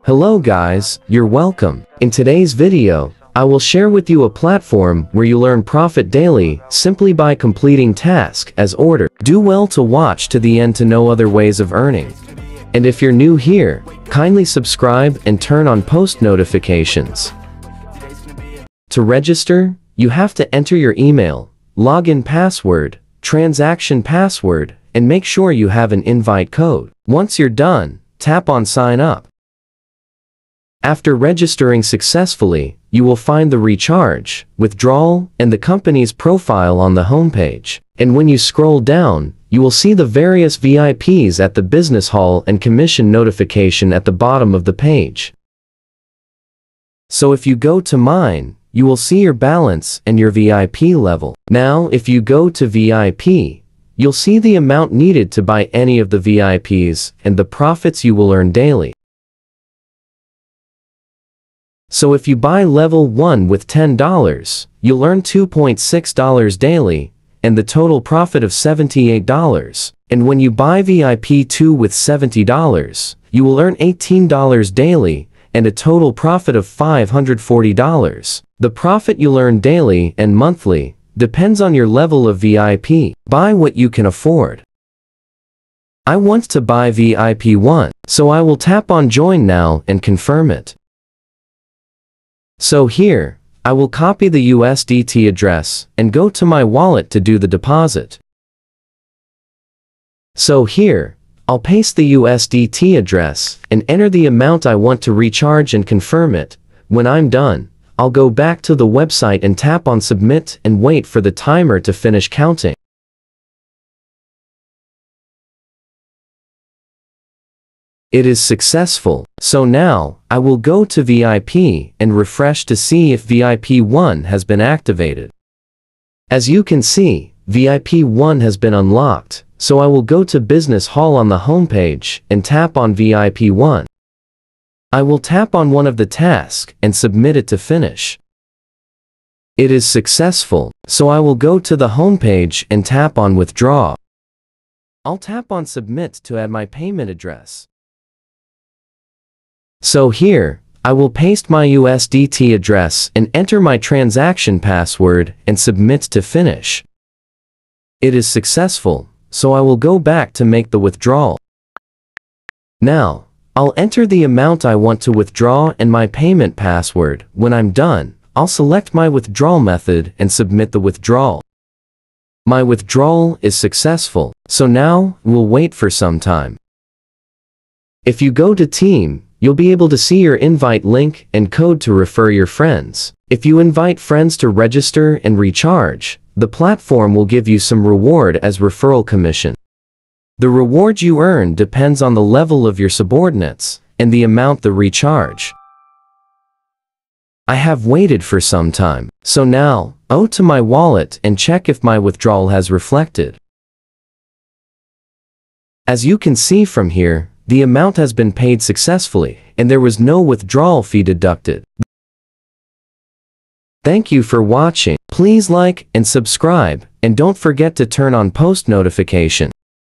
Hello guys, you're welcome. In today's video, I will share with you a platform where you learn profit daily simply by completing tasks as ordered. Do well to watch to the end to know other ways of earning. And if you're new here, kindly subscribe and turn on post notifications. To register, you have to enter your email, login password, transaction password, and make sure you have an invite code. Once you're done, tap on sign up. After registering successfully, you will find the recharge, withdrawal, and the company's profile on the homepage. And when you scroll down, you will see the various VIPs at the business hall and commission notification at the bottom of the page. So if you go to mine, you will see your balance and your VIP level. Now, if you go to VIP, you'll see the amount needed to buy any of the VIPs and the profits you will earn daily. So if you buy level 1 with $10, you'll earn $2.6 daily, and the total profit of $78. And when you buy VIP 2 with $70, you will earn $18 daily, and a total profit of $540. The profit you'll earn daily and monthly depends on your level of VIP. Buy what you can afford. I want to buy VIP 1, so I will tap on join now and confirm it. So here, I will copy the USDT address and go to my wallet to do the deposit. So here, I'll paste the USDT address and enter the amount I want to recharge and confirm it. When I'm done, I'll go back to the website and tap on submit and wait for the timer to finish counting. It is successful, so now, I will go to VIP and refresh to see if VIP 1 has been activated. As you can see, VIP 1 has been unlocked, so I will go to Business Hall on the homepage and tap on VIP 1. I will tap on one of the tasks and submit it to finish. It is successful, so I will go to the homepage and tap on withdraw. I'll tap on submit to add my payment address. So here, I will paste my USDT address and enter my transaction password and submit to finish. It is successful, so I will go back to make the withdrawal. Now, I'll enter the amount I want to withdraw and my payment password. When I'm done, I'll select my withdrawal method and submit the withdrawal. My withdrawal is successful, so now, we'll wait for some time. If you go to Team, you'll be able to see your invite link and code to refer your friends. If you invite friends to register and recharge, the platform will give you some reward as referral commission. The reward you earn depends on the level of your subordinates and the amount they recharge. I have waited for some time, so now, go to my wallet and check if my withdrawal has reflected. As you can see from here, the amount has been paid successfully, and there was no withdrawal fee deducted. Thank you for watching. Please like and subscribe, and don't forget to turn on post notification.